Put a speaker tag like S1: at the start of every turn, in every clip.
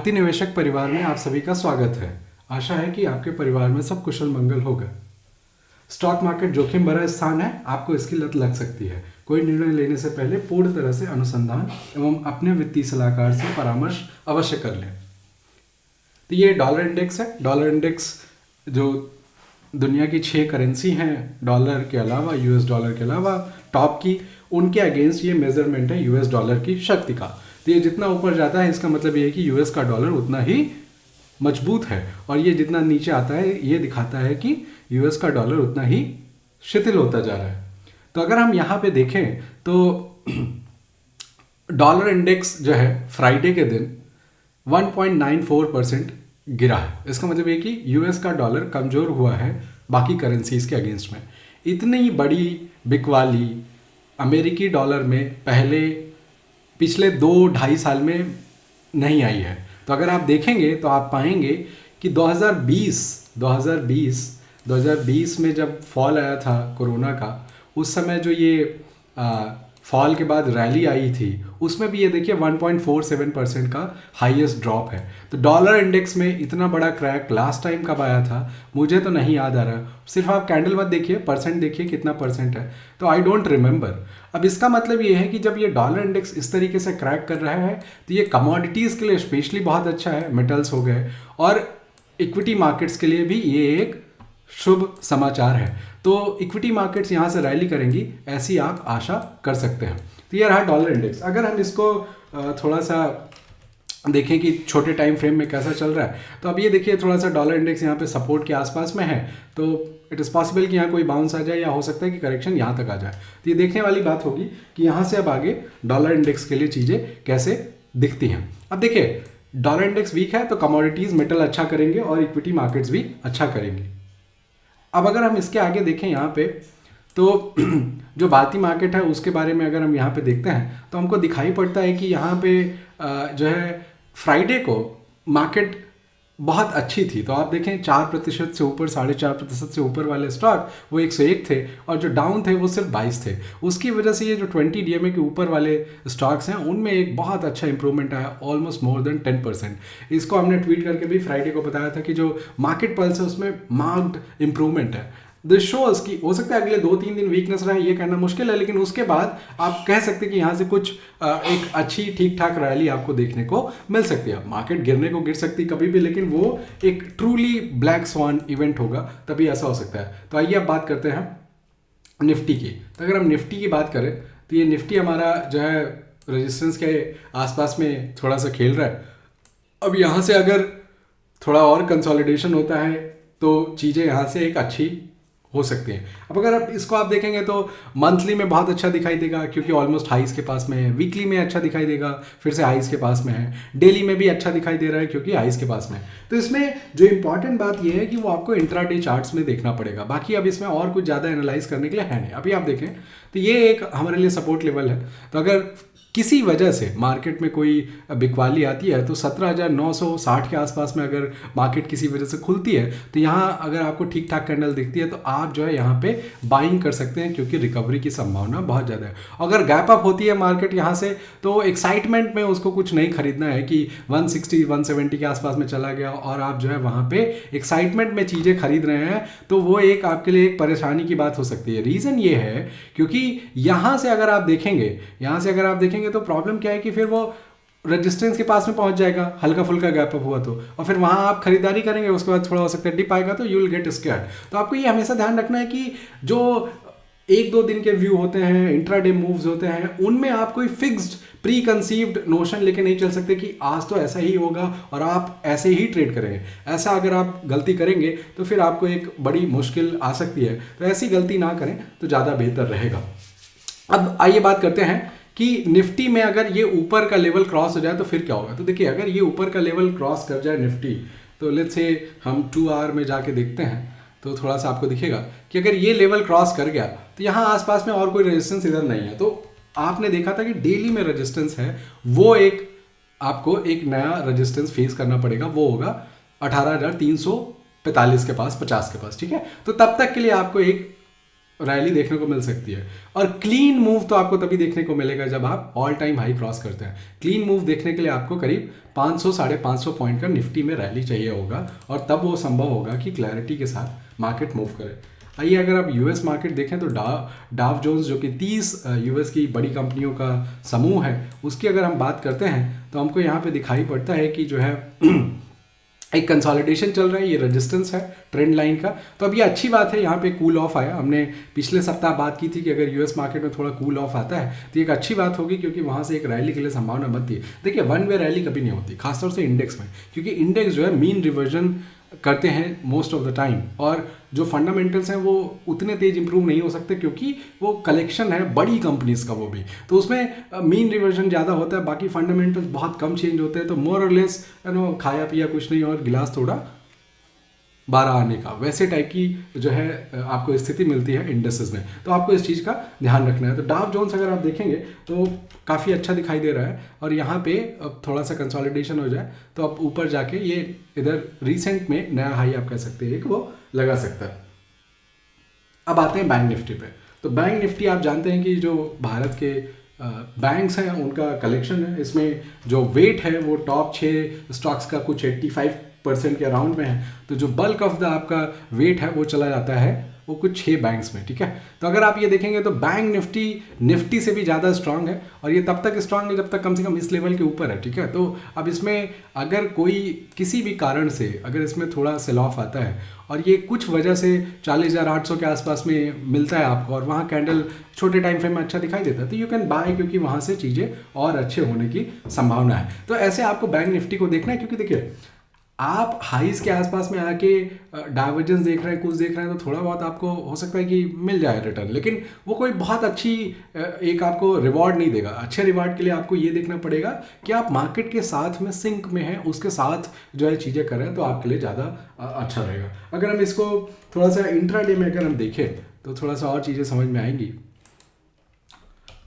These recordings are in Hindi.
S1: भारतीय निवेशक परिवार में आप सभी का स्वागत है। आशा है कि आपके परिवार में सब कुशल मंगल होगा। स्टॉक मार्केट जोखिम भरा स्थान है, आपको इसकी लत लग सकती है। कोई निर्णय लेने से पहले पूर्ण तरह से अनुसंधान एवं अपने वित्तीय सलाहकार से परामर्श अवश्य कर लें। तो ये डॉलर इंडेक्स है। डॉलर इंडेक्स जो दुनिया की 6 करेंसी हैं, डॉलर के अलावा, यूएस डॉलर के अलावा टॉप की, उनके अगेंस्ट ये मेजरमेंट है यूएस डॉलर की शक्ति का। तो ये जितना ऊपर जाता है इसका मतलब ये है कि यूएस का डॉलर उतना ही मजबूत है, और ये जितना नीचे आता है ये दिखाता है कि यूएस का डॉलर उतना ही शिथिल होता जा रहा है। तो अगर हम यहाँ पे देखें तो डॉलर इंडेक्स जो है फ्राइडे के दिन 1.94% गिरा है। इसका मतलब ये कि यूएस का डॉलर कमज़ोर हुआ है बाकी करेंसीज के अगेंस्ट में। इतनी बड़ी बिकवाली अमेरिकी डॉलर में पिछले 2-2.5 साल में नहीं आई है। तो अगर आप देखेंगे तो आप पाएंगे कि 2020 में जब फॉल आया था कोरोना का, उस समय जो ये फॉल के बाद रैली आई थी, उसमें भी ये देखिए 1.47% का हाईएस्ट ड्रॉप है। तो डॉलर इंडेक्स में इतना बड़ा क्रैक लास्ट टाइम कब आया था मुझे तो नहीं याद आ रहा। सिर्फ आप कैंडल मत देखिए, परसेंट देखिए कितना परसेंट है, तो आई डोंट रिमेंबर। अब इसका मतलब ये है कि जब ये डॉलर इंडेक्स इस तरीके से क्रैक कर रहा है तो ये कमोडिटीज़ के लिए स्पेशली बहुत अच्छा है, मेटल्स हो गए, और इक्विटी मार्केट्स के लिए भी ये एक शुभ समाचार है। तो इक्विटी मार्केट्स यहाँ से रैली करेंगी, ऐसी आप आशा कर सकते हैं। तो ये रहा डॉलर इंडेक्स। अगर हम इसको थोड़ा सा देखें कि छोटे टाइम फ्रेम में कैसा चल रहा है, तो अब ये देखिए थोड़ा सा डॉलर इंडेक्स यहाँ पे सपोर्ट के आसपास में है, तो इट इज़ पॉसिबल कि यहाँ कोई बाउंस आ जाए, या हो सकता है कि करेक्शन यहाँ तक आ जाए। तो ये देखने वाली बात होगी कि यहाँ से अब आगे डॉलर इंडेक्स के लिए चीज़ें कैसे दिखती हैं। अब देखिए डॉलर इंडेक्स वीक है तो कमोडिटीज़, मेटल अच्छा करेंगे और इक्विटी मार्केट्स भी अच्छा करेंगे। अब अगर हम इसके आगे देखें यहाँ पे, तो जो भारतीय मार्केट है उसके बारे में अगर हम यहाँ पे देखते हैं तो हमको दिखाई पड़ता है कि यहाँ पे जो है फ्राइडे को मार्केट बहुत अच्छी थी। तो आप देखें 4% से ऊपर, 4.5% से ऊपर वाले स्टॉक वो 101 थे, और जो डाउन थे वो सिर्फ 22 थे। उसकी वजह से ये जो 20 डीएमए के ऊपर वाले स्टॉक्स हैं उनमें एक बहुत अच्छा इंप्रूवमेंट आया, ऑलमोस्ट मोर देन 10%। इसको हमने ट्वीट करके भी फ्राइडे को बताया था कि जो मार्केट पल्स है उसमें मार्क्ड इंप्रूवमेंट है। दिस शोज कि हो सकता है अगले 2-3 दिन वीकनेस रहे, ये कहना मुश्किल है, लेकिन उसके बाद आप कह सकते हैं कि यहाँ से कुछ एक अच्छी ठीक ठाक रैली आपको देखने को मिल सकती है। मार्केट गिरने को गिर सकती कभी भी, लेकिन वो एक ट्रूली ब्लैक स्वान इवेंट होगा तभी ऐसा हो सकता है। तो आइए अब बात करते हैं निफ्टी की। तो अगर हम निफ्टी की बात करें तो ये निफ्टी हमारा जो है रेजिस्टेंस के आसपास में थोड़ा सा खेल रहा है। अब यहाँ से अगर थोड़ा और कंसोलिडेशन होता है तो चीज़ें यहाँ से एक अच्छी हो सकती हैं। अब अगर आप इसको देखेंगे तो मंथली में बहुत अच्छा दिखाई देगा क्योंकि ऑलमोस्ट हाइस के पास में है, वीकली में अच्छा दिखाई देगा फिर से हाइस के पास में है, डेली में भी अच्छा दिखाई दे रहा है क्योंकि हाइस के पास में है। तो इसमें जो इंपॉर्टेंट बात यह है कि वो आपको इंट्राडे चार्ट्स में देखना पड़ेगा। बाकी अब इसमें और कुछ ज़्यादा एनालाइज करने के लिए है नहीं। अभी आप देखें तो ये एक हमारे लिए सपोर्ट लेवल है। तो अगर किसी वजह से मार्केट में कोई बिकवाली आती है तो 17,960 के आसपास में अगर मार्केट किसी वजह से खुलती है तो यहाँ अगर आपको ठीक ठाक कैंडल दिखती है तो आप जो है यहाँ पे बाइंग कर सकते हैं, क्योंकि रिकवरी की संभावना बहुत ज़्यादा है। अगर गैप अप होती है मार्केट यहाँ से तो एक्साइटमेंट में उसको कुछ नहीं खरीदना है कि 160-170 के आसपास में चला गया और आप जो है वहाँ पे एक्साइटमेंट में चीज़ें खरीद रहे हैं, तो वो एक आपके लिए एक परेशानी की बात हो सकती है। रीज़न ये है क्योंकि यहाँ से अगर आप देखेंगे तो प्रॉब्लम क्या है कि फिर वो रेजिस्टेंस के पास में पहुंच जाएगा, हल्का फुल्का गैप अप हुआ तो, और फिर वहां आप खरीदारी करेंगे, उसके बाद थोड़ा हो सकता है डिप आएगा तो यू विल गेट स्कैर्ड। तो आपको ये हमेशा ध्यान रखना है कि जो 1-2 दिन के व्यू होते हैं, इंट्राडे मूव्स होते हैं, उनमें आप कोई फिक्स्ड प्री कंसीव्ड नोशन लेके नहीं चल सकते कि आज तो ऐसा ही होगा और आप ऐसे ही ट्रेड करेंगे। ऐसा अगर आप गलती करेंगे तो फिर आपको एक बड़ी मुश्किल आ सकती है। तो ऐसी गलती ना करें तो ज़्यादा बेहतर रहेगा। अब आइए बात करते हैं कि निफ्टी में अगर ये ऊपर का लेवल क्रॉस हो जाए तो फिर क्या होगा। तो देखिए अगर ये ऊपर का लेवल क्रॉस कर जाए निफ्टी, तो लेट्स से हम 2 आवर में जाके देखते हैं तो थोड़ा सा आपको दिखेगा कि अगर ये लेवल क्रॉस कर गया तो यहाँ आसपास में और कोई रेजिस्टेंस इधर नहीं है। तो आपने देखा था कि डेली में रेजिस्टेंस है, वो एक आपको एक नया रेजिस्टेंस फेस करना पड़ेगा, वो होगा 18,345 के पास, 50 के पास, ठीक है। तो तब तक के लिए आपको एक रैली देखने को मिल सकती है। और क्लीन मूव तो आपको तभी देखने को मिलेगा जब आप ऑल टाइम हाई क्रॉस करते हैं। क्लीन मूव देखने के लिए आपको करीब 500 550 पॉइंट का निफ्टी में रैली चाहिए होगा, और तब वो संभव होगा कि क्लैरिटी के साथ मार्केट मूव करे। आइए अगर आप यूएस मार्केट देखें तो डाव जोन्स जो कि 30 यूएस की बड़ी कंपनियों का समूह है, उसकी अगर हम बात करते हैं तो हमको यहाँ पे दिखाई पड़ता है कि जो है एक कंसोलिडेशन चल रहा है, ये रेजिस्टेंस है ट्रेंड लाइन का। तो अब ये अच्छी बात है, यहाँ पे कूल ऑफ आया। हमने पिछले सप्ताह बात की थी कि अगर यूएस मार्केट में थोड़ा कूल ऑफ आता है तो एक अच्छी बात होगी, क्योंकि वहाँ से एक रैली के लिए संभावना बनती है। देखिए वन वे रैली कभी नहीं होती, खासतौर से इंडेक्स में, क्योंकि इंडेक्स जो है मीन रिवर्जन करते हैं मोस्ट ऑफ द टाइम, और जो फंडामेंटल्स हैं वो उतने तेज इंप्रूव नहीं हो सकते, क्योंकि वो कलेक्शन है बड़ी कंपनीज का, वो भी तो उसमें मीन रिवर्जन ज़्यादा होता है, बाकी फंडामेंटल्स बहुत कम चेंज होते हैं। तो मोर और लेस खाया पिया कुछ नहीं और गिलास थोड़ा 12 आने का, वैसे टाइप की जो है आपको स्थिति मिलती है इंडेक्सेस में। तो आपको इस चीज़ का ध्यान रखना है। तो डाव जोन्स अगर आप देखेंगे तो काफ़ी अच्छा दिखाई दे रहा है, और यहाँ पे अब थोड़ा सा कंसोलिडेशन हो जाए तो अब ऊपर जाके ये इधर रिसेंट में नया हाई आप कह सकते हैं कि वो लगा सकता है। अब आते हैं बैंक निफ्टी पे। तो बैंक निफ्टी आप जानते हैं कि जो भारत के बैंक्स हैं उनका कलेक्शन है, इसमें जो वेट है वो टॉप 6 स्टॉक्स का कुछ 85% के अराउंड में है। तो जो बल्क ऑफ द आपका वेट है वो चला जाता है वो कुछ 6 बैंक्स में, ठीक है। तो अगर आप ये देखेंगे तो बैंक निफ्टी से भी ज़्यादा स्ट्रांग है, और ये तब तक स्ट्रांग है जब तक कम से कम इस लेवल के ऊपर है, ठीक है। तो अब इसमें अगर कोई किसी भी कारण से अगर इसमें थोड़ा सेल ऑफ आता है और ये कुछ वजह से 40,800 के आसपास में मिलता है आपको, और वहाँ कैंडल छोटे टाइम फ्रेम में अच्छा दिखाई देता है, तो यू कैन बाय, क्योंकि वहाँ से चीज़ें और अच्छे होने की संभावना है। तो ऐसे आपको बैंक निफ्टी को देखना है, क्योंकि देखिए आप हाईज के आसपास में आके डाइवर्जेंस देख रहे हैं, कुछ देख रहे हैं, तो थोड़ा बहुत आपको हो सकता है कि मिल जाए रिटर्न, लेकिन वो कोई बहुत अच्छी एक आपको रिवॉर्ड नहीं देगा। अच्छे रिवॉर्ड के लिए आपको ये देखना पड़ेगा कि आप मार्केट के साथ में सिंक में हैं, उसके साथ जो है चीज़ें कर रहे हैं, तो आपके लिए ज़्यादा अच्छा रहेगा। अगर हम इसको थोड़ा सा इंट्राडे में अगर हम देखें तो थोड़ा सा और चीज़ें समझ में आएंगी।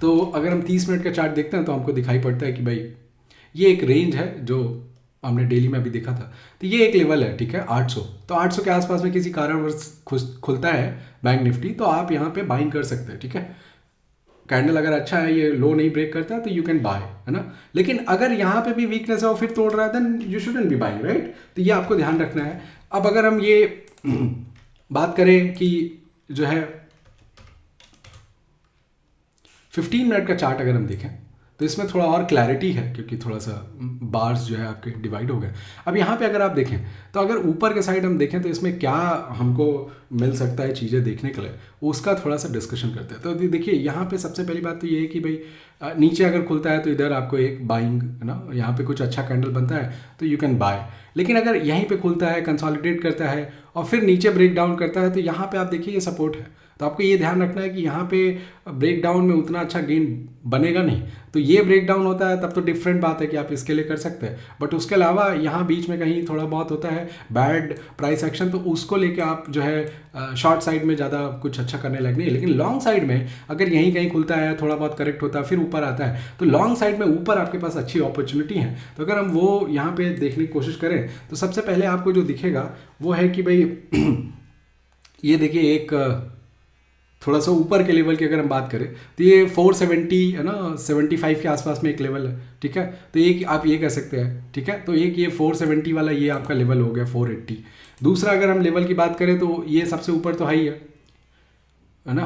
S1: तो अगर हम 30 मिनट का चार्ट देखते हैं तो हमको दिखाई पड़ता है कि भाई ये एक रेंज है जो हमने डेली में अभी देखा था, तो ये एक लेवल है, ठीक है, 800। तो 800 के आसपास में किसी कारणवश खुलता है बैंक निफ्टी, तो आप यहाँ पे बाइंग कर सकते हैं, ठीक है। कैंडल अगर अच्छा है, ये लो नहीं ब्रेक करता है, तो यू कैन बाय, है ना। लेकिन अगर यहाँ पे भी वीकनेस है और फिर तोड़ रहा है, then you shouldn't be buying, right. तो ये आपको ध्यान रखना है। अब अगर हम ये बात करें कि जो है 15 मिनट का चार्ट अगर हम देखें तो इसमें थोड़ा और क्लैरिटी है, क्योंकि थोड़ा सा बार्स जो है आपके डिवाइड हो गए। अब यहाँ पे अगर आप देखें तो अगर ऊपर के साइड हम देखें तो इसमें क्या हमको मिल सकता है चीज़ें देखने के लिए, उसका थोड़ा सा डिस्कशन करते हैं। तो देखिए यहाँ पे सबसे पहली बात तो ये है कि भाई नीचे अगर खुलता है तो इधर आपको एक बाइंग, है ना, यहाँ पे कुछ अच्छा कैंडल बनता है तो यू कैन बाय। लेकिन अगर यहीं पे खुलता है, कंसोलिडेट करता है और फिर नीचे ब्रेक डाउन करता है, तो यहाँ पे आप देखिए ये सपोर्ट है। तो आपको ये ध्यान रखना है कि यहाँ पे ब्रेक डाउन में उतना अच्छा गेन बनेगा नहीं। तो ये ब्रेक डाउन होता है तब तो डिफरेंट बात है कि आप इसके लिए कर सकते हैं, बट उसके अलावा यहाँ बीच में कहीं थोड़ा बहुत होता है बैड प्राइस एक्शन, तो उसको लेके आप जो है शॉर्ट साइड में ज़्यादा कुछ अच्छा करने लग नहीं। लेकिन लॉन्ग साइड में अगर यहीं कहीं खुलता है, थोड़ा बहुत करेक्ट होता है, फिर ऊपर आता है, तो लॉन्ग साइड में ऊपर आपके पास अच्छी अपॉर्चुनिटी है। तो अगर हम वो यहाँ पे देखने की कोशिश करें तो सबसे पहले आपको जो दिखेगा वो है कि भाई ये देखिए एक थोड़ा सा ऊपर के लेवल की अगर हम बात करें तो ये 470 है ना, 75 के आसपास में एक लेवल है, ठीक है। तो एक आप ये कह सकते हैं, ठीक है। तो एक ये 470 वाला ये आपका लेवल हो गया 480। दूसरा अगर हम लेवल की बात करें तो ये सबसे ऊपर तो हाई है ना।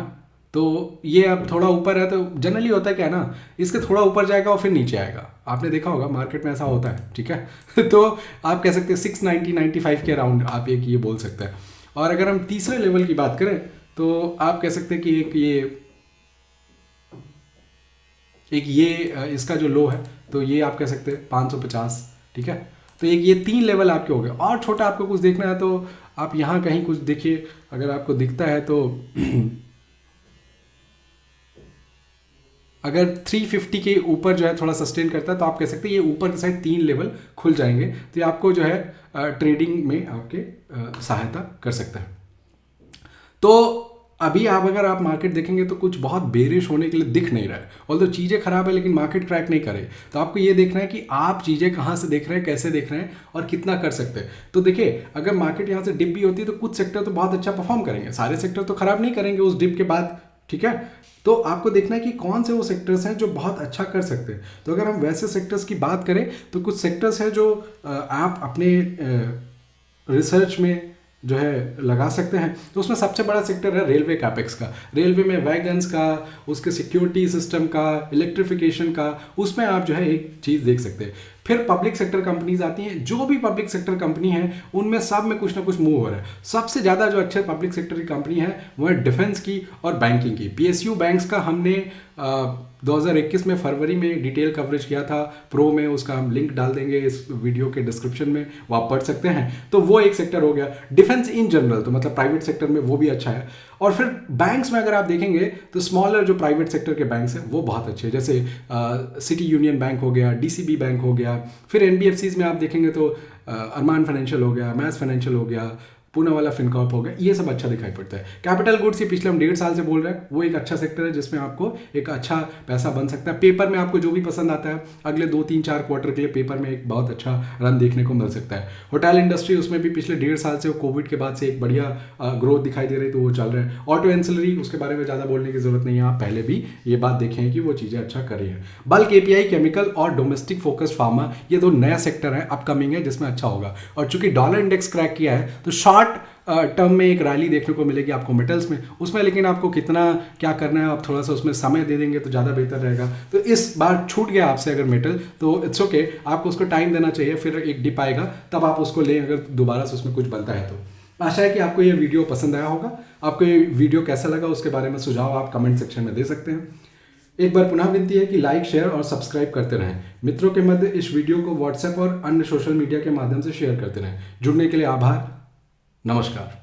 S1: तो ये अब थोड़ा ऊपर है, तो जनरली होता है क्या है ना, इसके थोड़ा ऊपर जाएगा और फिर नीचे आएगा। आपने देखा होगा मार्केट में ऐसा होता है, ठीक है। तो आप कह सकते हैं 690 95 के अराउंड आप एक ये बोल सकते हैं। और अगर हम तीसरे लेवल की बात करें तो आप कह सकते हैं कि एक ये इसका जो लो है तो ये आप कह सकते हैं 550, ठीक है। तो एक ये 3 लेवल आपके हो गए। और छोटा आपको कुछ देखना है तो आप यहाँ कहीं कुछ देखिए, अगर आपको दिखता है तो अगर 350 के ऊपर जो है थोड़ा सस्टेन करता है तो आप कह सकते हैं ये ऊपर की साइड 3 लेवल खुल जाएंगे, तो ये आपको जो है ट्रेडिंग में आपके सहायता कर सकता है। तो अभी अगर आप मार्केट देखेंगे तो कुछ बहुत बेरिश होने के लिए दिख नहीं रहा है, और तो चीज़ें खराब है लेकिन मार्केट क्रैक नहीं करे। तो आपको ये देखना है कि आप चीज़ें कहाँ से देख रहे हैं, कैसे देख रहे हैं और कितना कर सकते हैं। तो देखिए, अगर मार्केट यहाँ से डिप भी होती है तो कुछ सेक्टर तो बहुत अच्छा परफॉर्म करेंगे, सारे सेक्टर तो खराब नहीं करेंगे उस डिप के बाद, ठीक है। तो आपको देखना है कि कौन से वो सेक्टर्स हैं जो बहुत अच्छा कर सकते हैं। तो अगर हम वैसे सेक्टर्स की बात करें तो कुछ सेक्टर्स हैं जो आप अपने रिसर्च में जो है लगा सकते हैं। तो उसमें सबसे बड़ा सेक्टर है रेलवे कैपेक्स का। रेलवे में वैगन्स का, उसके सिक्योरिटी सिस्टम का, इलेक्ट्रिफिकेशन का, उसमें आप जो है एक चीज़ देख सकते हैं। फिर पब्लिक सेक्टर कंपनीज आती हैं। जो भी पब्लिक सेक्टर कंपनी है उनमें सब में कुछ ना कुछ मूव हो रहा है। सबसे ज़्यादा जो अच्छे पब्लिक सेक्टर की कंपनी है वो है डिफेंस की और बैंकिंग की। PSU बैंक्स का हमने 2021 में फरवरी में डिटेल कवरेज किया था प्रो में, उसका हम लिंक डाल देंगे इस वीडियो के डिस्क्रिप्शन में, वो आप पढ़ सकते हैं। तो वो एक सेक्टर हो गया। डिफेंस इन जनरल तो मतलब प्राइवेट सेक्टर में वो भी अच्छा है। और फिर बैंक्स में अगर आप देखेंगे तो स्मॉलर जो प्राइवेट सेक्टर के बैंक्स हैं वो बहुत अच्छे हैं, जैसे सिटी यूनियन बैंक हो गया, DCB बैंक हो गया। फिर NBFCs में आप देखेंगे तो अरमान फाइनेंशियल हो गया, मैस फाइनेंशियल हो गया, पूना वाला फिनकॉर्प हो गया, ये सब अच्छा दिखाई पड़ता है। कैपिटल गुड्स ये पिछले हम 1.5 साल से बोल रहे हैं, वो एक अच्छा सेक्टर है जिसमें आपको एक अच्छा पैसा बन सकता है। पेपर में आपको जो भी पसंद आता है अगले 2-3-4 क्वार्टर के लिए पेपर में एक बहुत अच्छा रन देखने को मिल सकता है। होटल इंडस्ट्री, उसमें भी पिछले 1.5 साल से कोविड के बाद से एक बढ़िया ग्रोथ दिखाई दे रही है, तो वो चल रहा है। ऑटो एंसिलरी, उसके बारे में ज़्यादा बोलने की जरूरत नहीं है, आप पहले भी ये बात देखें कि वो चीज़ें अच्छा कर रही है। बल्क API, केमिकल और डोमेस्टिक फोकस्ड फार्मा, ये दो नया सेक्टर है, अपकमिंग है, जिसमें अच्छा होगा। और चूंकि डॉलर इंडेक्स क्रैक किया है तो शॉर्ट टर्म में एक रैली देखने को मिलेगी आपको मेटल्स में, उसमें लेकिन आपको कितना क्या करना है, आप थोड़ा सा उसमें समय दे देंगे तो ज़्यादा बेहतर रहेगा। तो इस बार छूट गया आपसे अगर मेटल, तो इट्स ओके, आपको उसको टाइम देना चाहिए, फिर एक डिप आएगा तब आप उसको लें अगर दोबारा से उसमें कुछ बनता है तो। आशा है कि आपको ये वीडियो पसंद आया होगा। आपको ये वीडियो कैसा लगा उसके बारे में सुझाव आप कमेंट सेक्शन में दे सकते हैं। एक बार पुनः विनती है कि लाइक, शेयर और सब्सक्राइब करते रहें। मित्रों के मध्य इस वीडियो को व्हाट्सएप और अन्य सोशल मीडिया के माध्यम से शेयर करते रहें। जुड़ने के लिए आभार। नमस्कार।